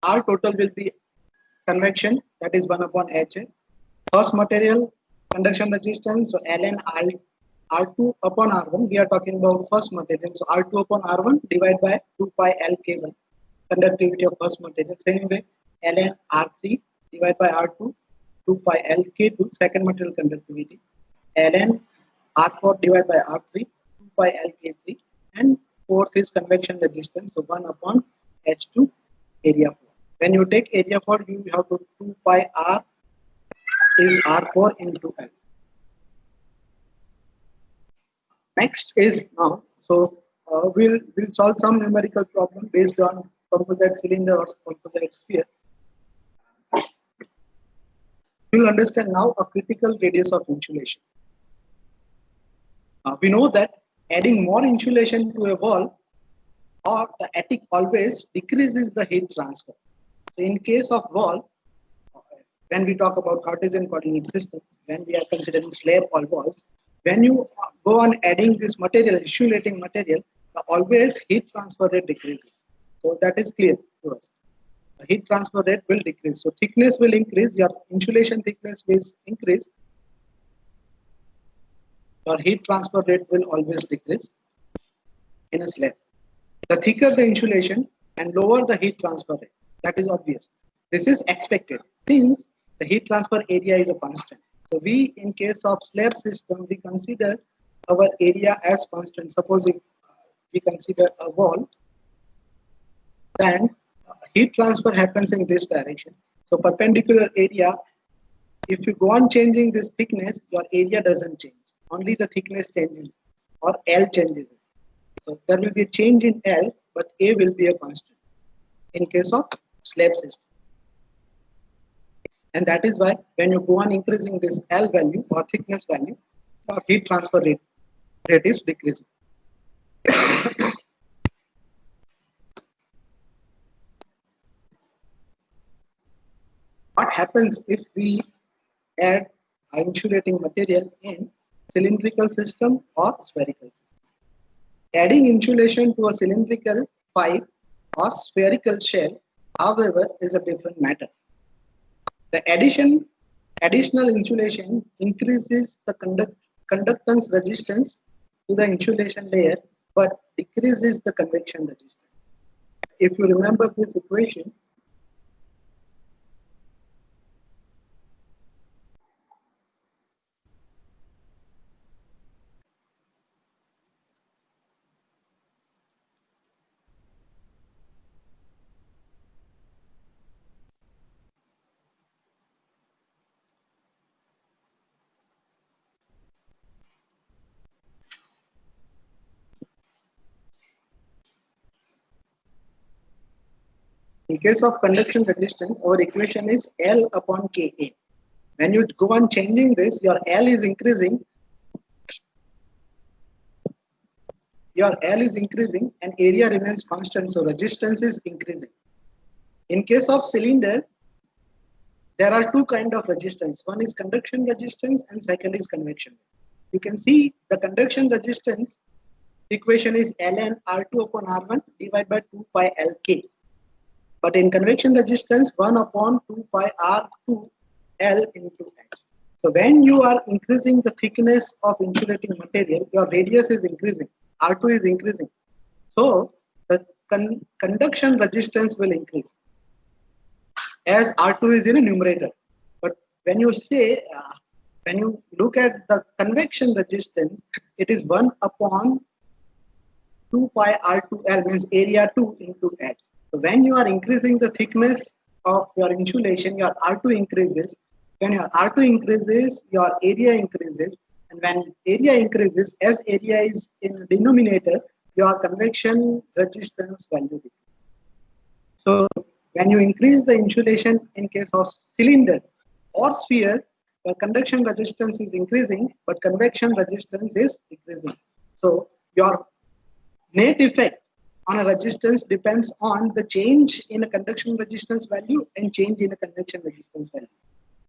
R total will be convection, that is 1 upon HA. First material conduction resistance, so ln R2 upon R1, we are talking about first material, so R2 upon R1 divided by 2 pi Lk1, conductivity of first material. Same way, ln R3 divided by R2, 2 pi Lk2, second material conductivity, ln R4 divided by R3, 2 pi Lk3, and fourth is convection resistance, so 1 upon H2 area 4. When you take area 4, you have to 2 pi R is R4 into L. Next is now, so we'll solve some numerical problem based on composite cylinder or composite sphere. You'll understand now a critical radius of insulation. We know that adding more insulation to a wall or the attic always decreases the heat transfer. So in case of wall, when we talk about Cartesian coordinate system, when we are considering slab or walls, when you go on adding this material, insulating material, the always heat transfer rate decreases. So that is clear to us. The heat transfer rate will decrease. So thickness will increase, your insulation thickness will increase. Your heat transfer rate will always decrease in a slab. The thicker the insulation and lower the heat transfer rate. That is obvious. This is expected since the heat transfer area is a constant. So we, in case of slab system, we consider our area as constant. Suppose if we consider a wall, then heat transfer happens in this direction. So perpendicular area, if you go on changing this thickness, your area doesn't change. Only the thickness changes or L changes. So there will be a change in L, but A will be a constant in case of slab system. And that is why when you go on increasing this L value or thickness value, your heat transfer rate is decreasing. What happens if we add insulating material in cylindrical system or spherical system? Adding insulation to a cylindrical pipe or spherical shell, however, is a different matter. The additional insulation increases the conductance resistance to the insulation layer, but decreases the convection resistance. If you remember this equation, in case of conduction resistance, our equation is L upon Ka. When you go on changing this, your L is increasing. Your L is increasing and area remains constant, so resistance is increasing. In case of cylinder, there are two kinds of resistance. One is conduction resistance and second is convection. You can see the conduction resistance equation is ln R2 upon R1 divided by 2 pi Lk. But in convection resistance, 1 upon 2 pi R2 L into H. So when you are increasing the thickness of insulating material, your radius is increasing, R2 is increasing. So the conduction resistance will increase as R2 is in a numerator. But when you say, when you look at the convection resistance, it is 1 upon 2 pi R2L, means area 2 into H. So when you are increasing the thickness of your insulation, your R2 increases. When your R2 increases, your area increases. And when area increases, as area is in denominator, your convection resistance value decreases. So when you increase the insulation in case of cylinder or sphere, the conduction resistance is increasing, but convection resistance is decreasing. So your net effect on a resistance depends on the change in a conduction resistance value and change in a convection resistance value.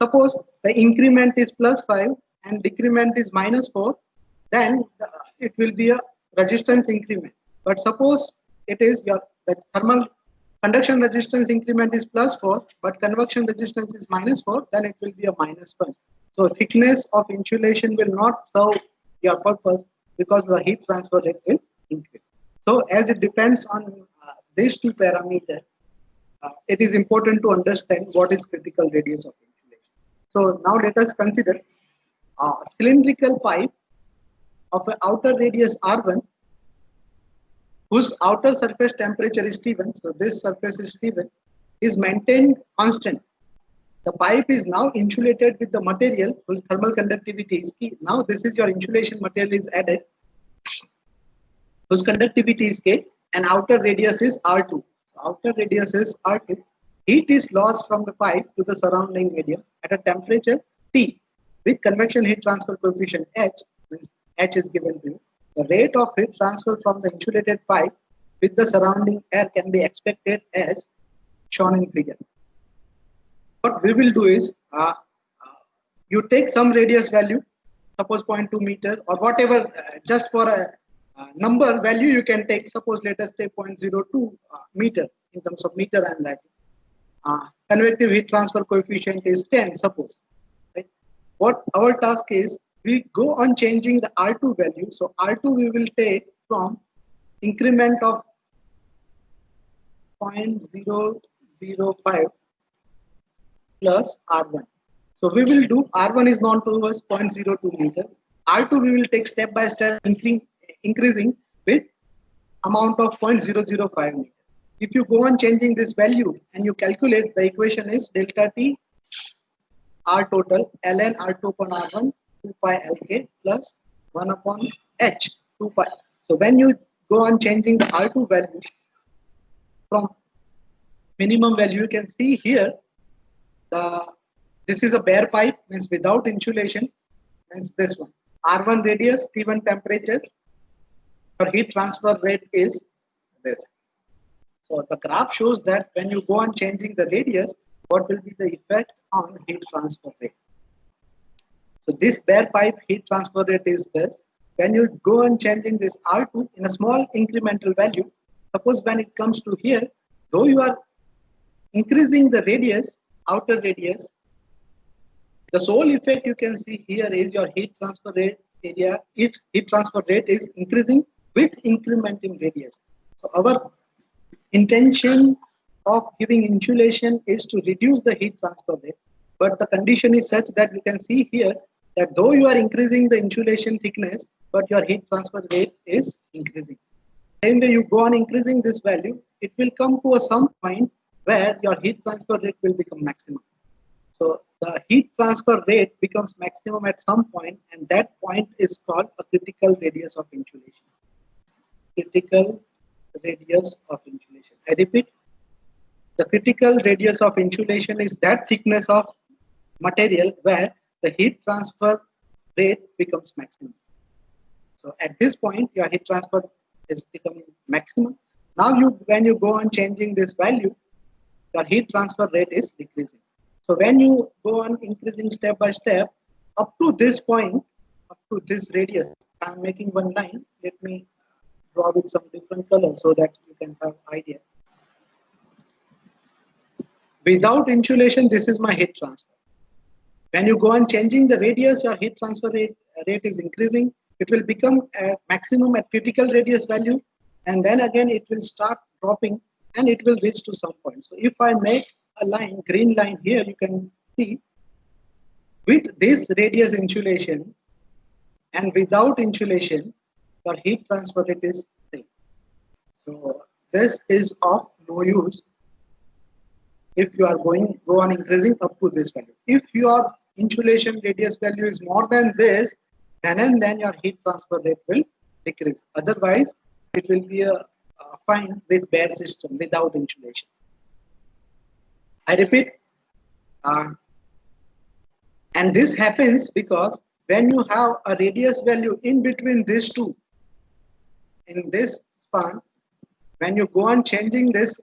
Suppose the increment is +5 and decrement is -4, then it will be a resistance increment. But suppose it is the thermal conduction resistance increment is +4, but convection resistance is -4, then it will be a -1. So thickness of insulation will not serve your purpose because the heat transfer rate will increase. So as it depends on these two parameters, it is important to understand what is critical radius of insulation. So now let us consider a cylindrical pipe of an outer radius R1 whose outer surface temperature is T1, so this surface is T1, is maintained constant. The pipe is now insulated with the material whose thermal conductivity is K. Now this is your insulation material is added, whose conductivity is K, and outer radius is R2. So outer radius is R2. Heat is lost from the pipe to the surrounding medium at a temperature T with convection heat transfer coefficient H, means H is given to you. The rate of heat transfer from the insulated pipe with the surrounding air can be expected as shown in figure. What we will do is, you take some radius value, suppose 0.2 meter or whatever, just for a number value you can take, suppose let us take 0.02 meter, in terms of meter I am writing. Convective heat transfer coefficient is 10, suppose. Right? What our task is, we go on changing the R2 value. So R2 we will take from increment of 0.005 plus R1. So we will do R1 is known to us 0.02 meter. R2 we will take step by step increasing with amount of 0.005 meter. If you go on changing this value and you calculate, the equation is delta T R total ln R2 upon R1 2 pi Lk plus 1 upon H 2 pi. So when you go on changing the R2 value from minimum value, you can see here this is a bare pipe, means without insulation, means this one. R1 radius, T1 temperature, or heat transfer rate is this. So the graph shows that when you go on changing the radius, what will be the effect on heat transfer rate. So this bare pipe heat transfer rate is this. When you go on changing this R2 in a small incremental value, suppose when it comes to here, though you are increasing the radius, outer radius, the sole effect you can see here is your heat transfer rate area, each heat transfer rate is increasing with increment in radius. So our intention of giving insulation is to reduce the heat transfer rate, but the condition is such that you can see here that though you are increasing the insulation thickness, but your heat transfer rate is increasing. Same way you go on increasing this value, it will come to some point where your heat transfer rate will become maximum. So the heat transfer rate becomes maximum at some point, and that point is called a critical radius of insulation. Critical radius of insulation. I repeat, the critical radius of insulation is that thickness of material where the heat transfer rate becomes maximum. So at this point, your heat transfer is becoming maximum. Now when you go on changing this value, your heat transfer rate is decreasing. So when you go on increasing step by step up to this point, up to this radius, I'm making one line. Let me draw with some different color so that you can have idea. Without insulation, this is my heat transfer. When you go on changing the radius, your heat transfer rate is increasing. It will become a maximum at critical radius value, and then again it will start dropping and it will reach to some point. So if I make a line, green line here, you can see with this radius insulation and without insulation, your heat transfer rate is same. So this is of no use if you are go on increasing up to this value. If your insulation radius value is more than this, then your heat transfer rate will decrease. Otherwise, it will be fine with bare system without insulation. I repeat, and this happens because when you have a radius value in between these two, in this span, when you go on changing this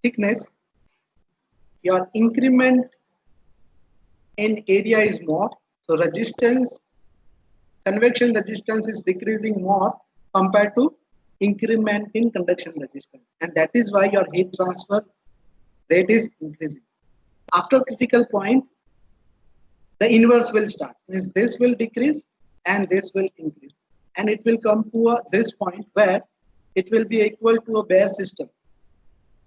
thickness, your increment in area is more, so resistance, convection resistance is decreasing more compared to increment in conduction resistance, and that is why your heat transfer rate is increasing. After critical point, the inverse will start. Means this will decrease and this will increase, and it will come to this point where it will be equal to a bare system.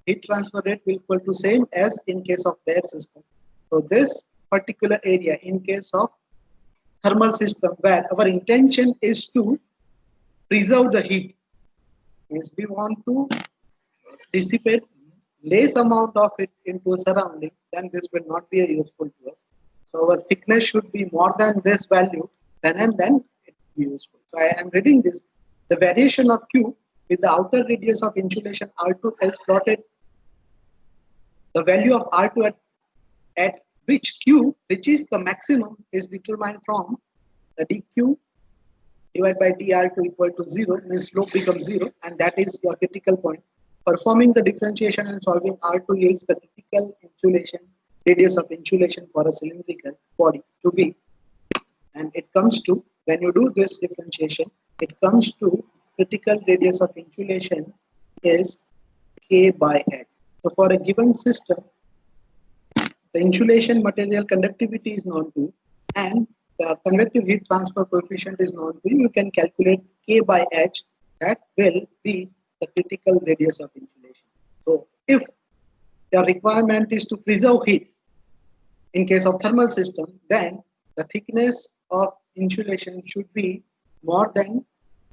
Heat transfer rate will equal to same as in case of bare system. So this particular area in case of thermal system, where our intention is to preserve the heat, means we want to dissipate less amount of it into surrounding, then this will not be useful to us. So our thickness should be more than this value, then and then it will be useful. So I am reading this. The variation of Q with the outer radius of insulation R2 is plotted. The value of R2 at which Q reaches the maximum is determined from the dQ divided by dR2 equal to 0, means slope becomes 0, and that is your critical point. Performing the differentiation and solving R2 yields the critical insulation radius of insulation for a cylindrical body to be, and it comes to, when you do this differentiation, it comes to critical radius of insulation is K by H. So for a given system, the insulation material conductivity is known to, and the convective heat transfer coefficient is known to, you can calculate K by H. That will be the critical radius of insulation. So if your requirement is to preserve heat in case of thermal system, then the thickness of insulation should be more than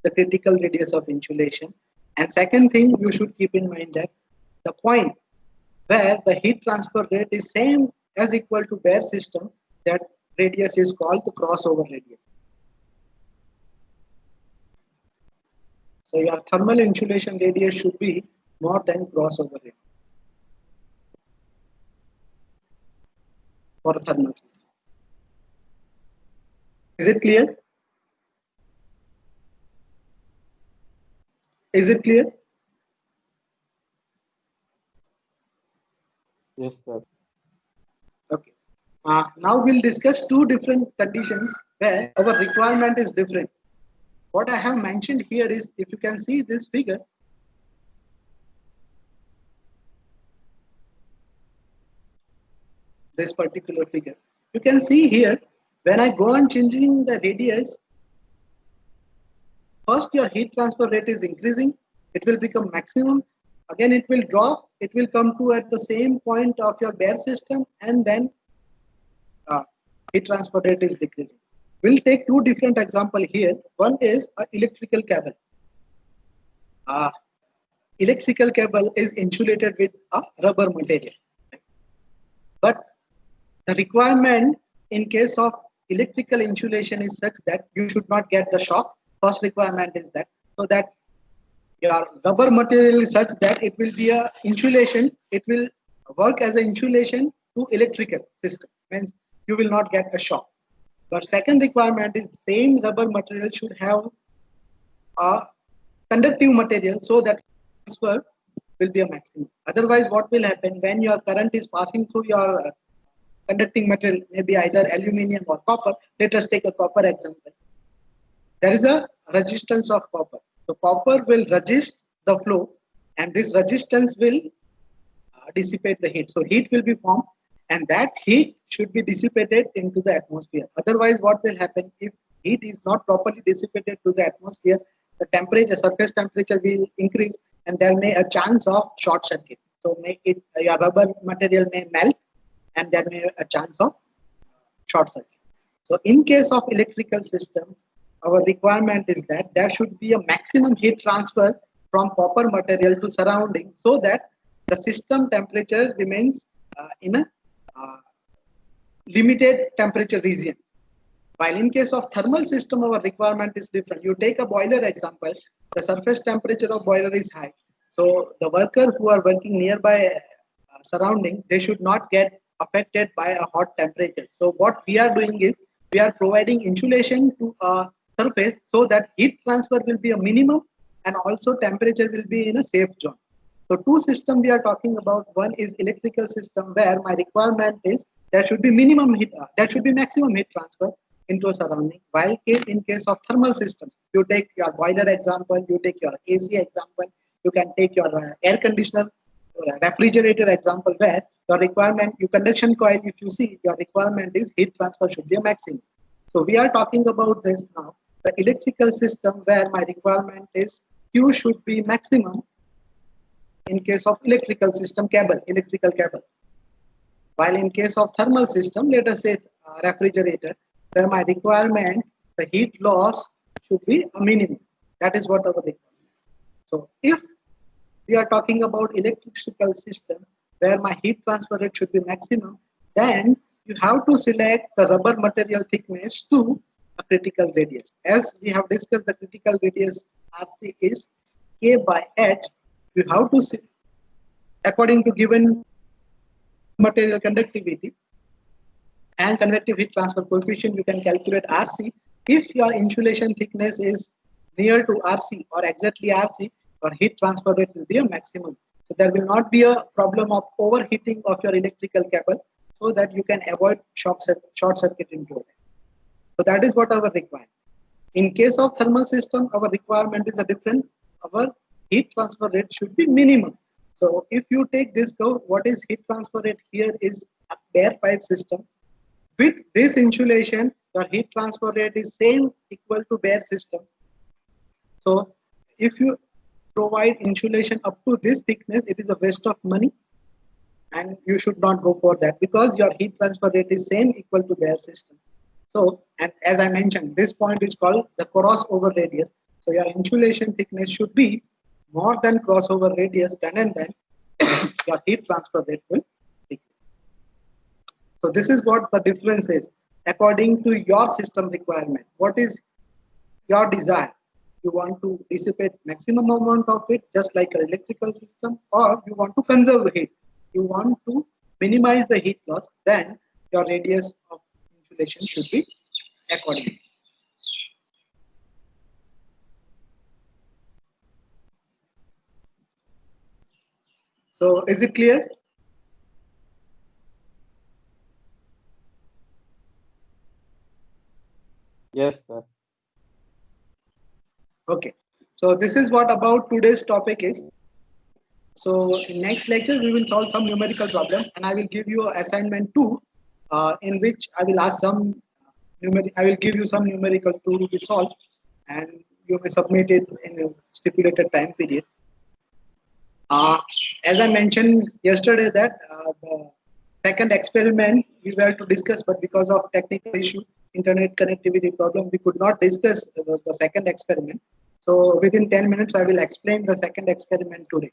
the critical radius of insulation. And second thing you should keep in mind that the point where the heat transfer rate is same as equal to bare system, that radius is called the crossover radius. So your thermal insulation radius should be more than crossover radius for a thermal system. Is it clear? Is it clear? Yes, sir. Okay. Now we'll discuss two different conditions where our requirement is different. What I have mentioned here is, if you can see this figure, this particular figure, you can see here, when I go on changing the radius, first your heat transfer rate is increasing, it will become maximum, again it will drop, it will come to at the same point of your bare system, and then heat transfer rate is decreasing. We'll take two different examples here. One is an electrical cable. Electrical cable is insulated with a rubber material, but the requirement in case of electrical insulation is such that you should not get the shock. First requirement is that, so that your rubber material is such that it will be a insulation, it will work as an insulation to electrical system, means you will not get a shock. But second requirement is same rubber material should have a conductive material, so that transfer will be a maximum. Otherwise, what will happen when your current is passing through your conducting material, maybe either aluminium or copper. Let us take a copper example. There is a resistance of copper. So copper will resist the flow, and this resistance will dissipate the heat. So heat will be formed, and that heat should be dissipated into the atmosphere. Otherwise, what will happen if heat is not properly dissipated to the atmosphere? The temperature, surface temperature will increase, and there may a chance of short circuit. So your rubber material may melt, and there may be a chance of short circuit. So in case of electrical system, our requirement is that there should be a maximum heat transfer from copper material to surrounding, so that the system temperature remains in a limited temperature region. While in case of thermal system, our requirement is different. You take a boiler example, the surface temperature of boiler is high. So the worker who are working nearby surrounding, they should not get affected by a hot temperature. So what we are doing is, we are providing insulation to a surface so that heat transfer will be a minimum, and also temperature will be in a safe zone. So two systems we are talking about. One is electrical system, where my requirement is there should be minimum heat, there should be maximum heat transfer. into a surrounding. While in case of thermal systems, you take your boiler example, you take your AC example, you can take your air conditioner, refrigerator example, where your requirement, your conduction coil, if you see, your requirement is heat transfer should be a maximum. So we are talking about this now, the electrical system where my requirement is Q should be maximum in case of electrical system electrical cable. While in case of thermal system, let us say refrigerator, where my requirement, the heat loss should be a minimum. That is what our requirement. So if we are talking about electrical system where my heat transfer rate should be maximum, then you have to select the rubber material thickness to a critical radius. As we have discussed, the critical radius RC is K by H. You have to, according to given material conductivity and convective heat transfer coefficient, you can calculate RC. If your insulation thickness is near to RC or exactly RC, your heat transfer rate will be a maximum. So there will not be a problem of overheating of your electrical cable, so that you can avoid short circuit into it. So that is what our requirement. In case of thermal system, our requirement is a different. Our heat transfer rate should be minimum. So if you take this curve, what is heat transfer rate here is a bare pipe system. With this insulation, your heat transfer rate is same equal to bare system. So if you provide insulation up to this thickness, it is a waste of money, and you should not go for that, because your heat transfer rate is same equal to bare system. So, and as I mentioned, this point is called the crossover radius. So your insulation thickness should be more than crossover radius, then and then your heat transfer rate will decrease. So this is what the difference is according to your system requirement. What is your desire? You want to dissipate maximum amount of it, just like an electrical system, or you want to conserve heat. You want to minimize the heat loss, then your radius of insulation should be accordingly. So is it clear? Yes, sir. Okay. So this is what about today's topic is. So in next lecture, we will solve some numerical problem, and I will give you assignment 2, in which I will ask some I will give you some numerical to be solved, and you may submit it in a stipulated time period. As I mentioned yesterday that the second experiment we were to discuss, but because of technical issue, internet connectivity problem, we could not discuss the second experiment. So within 10 minutes, I will explain the second experiment today.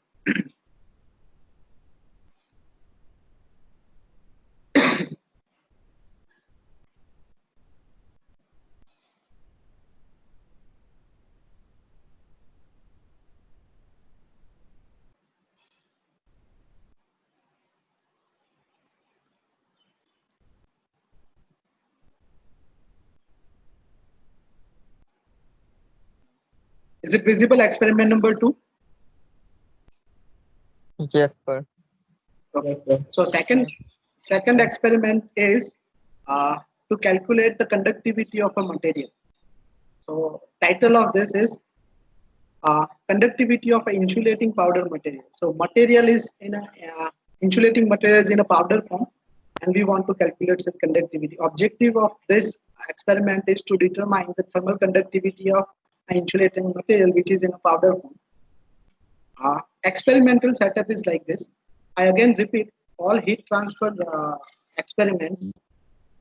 Is it visible, experiment number 2? Yes, sir. Okay. So second experiment is to calculate the conductivity of a material. So title of this is conductivity of an insulating powder material. So material is in a insulating material is in a powder form, and we want to calculate the conductivity. Objective of this experiment is to determine the thermal conductivity of an insulating material which is in a powder form. Experimental setup is like this. I again repeat, all heat transfer experiments,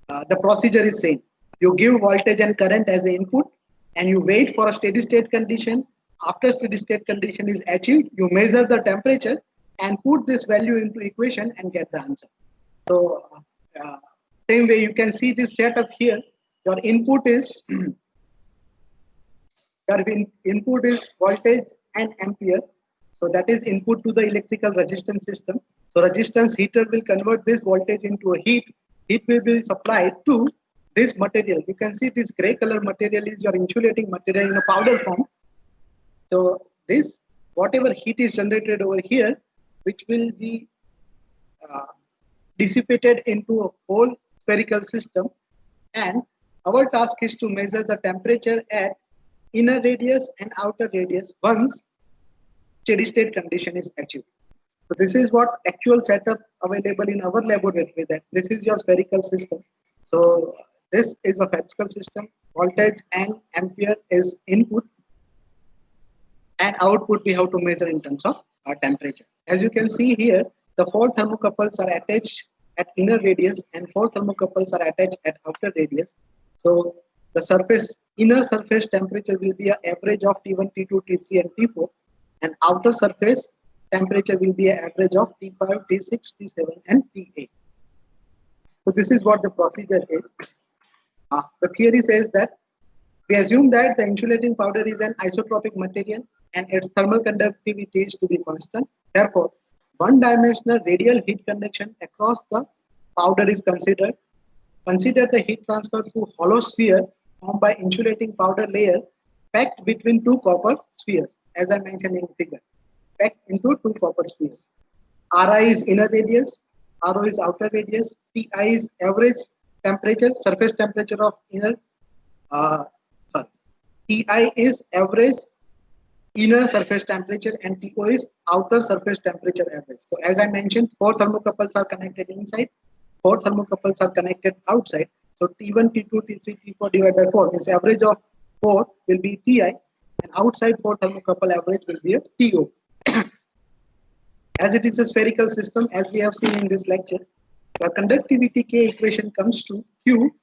the procedure is same. You give voltage and current as an input, and you wait for a steady state condition. After steady state condition is achieved, you measure the temperature and put this value into equation and get the answer. So same way you can see this setup here. Your input is voltage and ampere. So that is input to the electrical resistance system. So resistance heater will convert this voltage into a heat. Heat will be supplied to this material. You can see this gray color material is your insulating material in a powder form. So this, whatever heat is generated over here, which will be dissipated into a whole spherical system, and our task is to measure the temperature at inner radius and outer radius once steady state condition is achieved. So this is what actual setup available in our laboratory. That this is your spherical system. So this is a physical system. Voltage and ampere is input, and output we have to measure in terms of temperature. As you can see here, the 4 thermocouples are attached at inner radius and 4 thermocouples are attached at outer radius. So the inner surface temperature will be an average of T1, T2, T3 and T4, and outer surface temperature will be an average of T5, T6, T7 and T8. So this is what the procedure is. The theory says that we assume that the insulating powder is an isotropic material and its thermal conductivity is to be constant. Therefore, one-dimensional radial heat conduction across the powder is considered. Consider the heat transfer through hollow sphere formed by insulating powder layer packed between two copper spheres, as I mentioned in figure, packed into two copper spheres. Ri is inner radius, Ro is outer radius, Ti is average temperature, surface temperature of inner, Ti is average inner surface temperature and To is outer surface temperature average. So as I mentioned, 4 thermocouples are connected inside, 4 thermocouples are connected outside. So T1, T2, T3, T4 divided by 4 means average of 4 will be Ti and outside 4 thermocouple average will be a To. As it is a spherical system, as we have seen in this lecture, the conductivity K equation comes to Q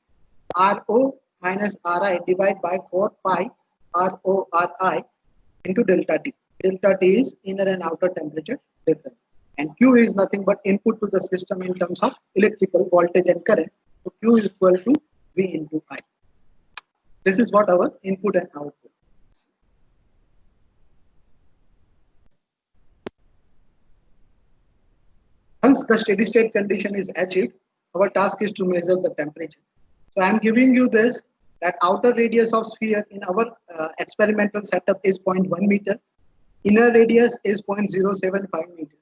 Ro minus Ri divided by 4 pi Ro Ri into delta T. Delta T is inner and outer temperature difference. And Q is nothing but input to the system in terms of electrical voltage and current. So Q is equal to V into I. This is what our input and output. Once the steady state condition is achieved, our task is to measure the temperature. So I am giving you this, that outer radius of sphere in our experimental setup is 0.1 meter, inner radius is 0.075 meter.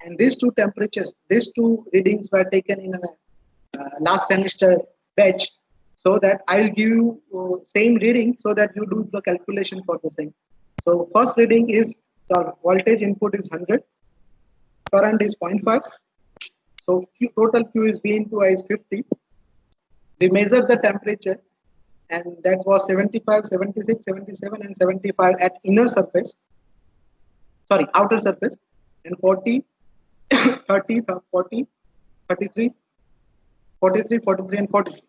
And these two temperatures, these two readings were taken in a last semester batch, so that I'll give you same reading so that you do the calculation for the same. So first reading is the voltage input is 100, current is 0.5. So total Q is V into I is 50. We measured the temperature and that was 75, 76, 77 and 75 at outer surface, and 40, 30, 40, 33, 43, 43 and 43.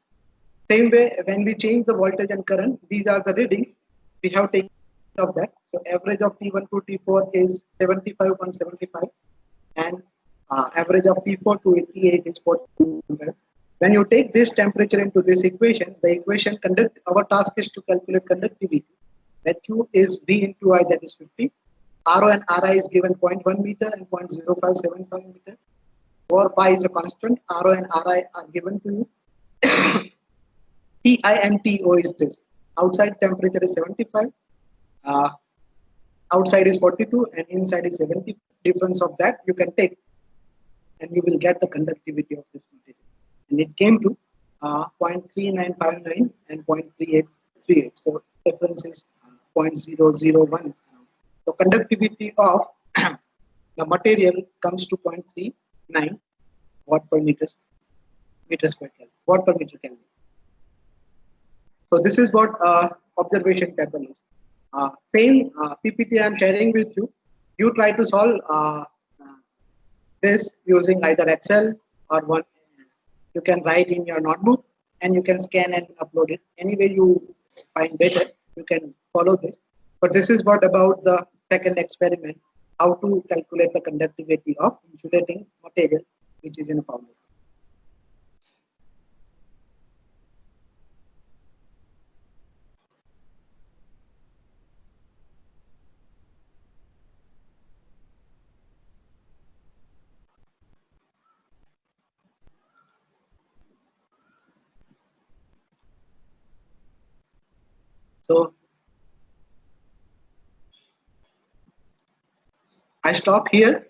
Same way, when we change the voltage and current, these are the readings we have taken of that. So average of T1 to T4 is 75 on 75 and average of T4 to T8 is 400. When you take this temperature into this equation, the equation our task is to calculate conductivity. That Q is V into I, that is 50. Ro and Ri is given 0.1 meter and 0.0575 meter. 4 pi is a constant. Ro and Ri are given to you. Ti and To is this. Outside temperature is 75. Outside is 42 and inside is 70. Difference of that you can take and you will get the conductivity of this material. And it came to 0.3959 and 0.3838. So difference is 0.001. So conductivity of the material comes to 0.39 watt per meter square Kelvin, watt per meter Kelvin. So this is what observation table is. Same PPT I am sharing with you. You try to solve this using either Excel or one. You can write in your notebook and you can scan and upload it. Any way you find better, you can follow this. But this is what about the second experiment, how to calculate the conductivity of insulating material which is in a powder. So I stop here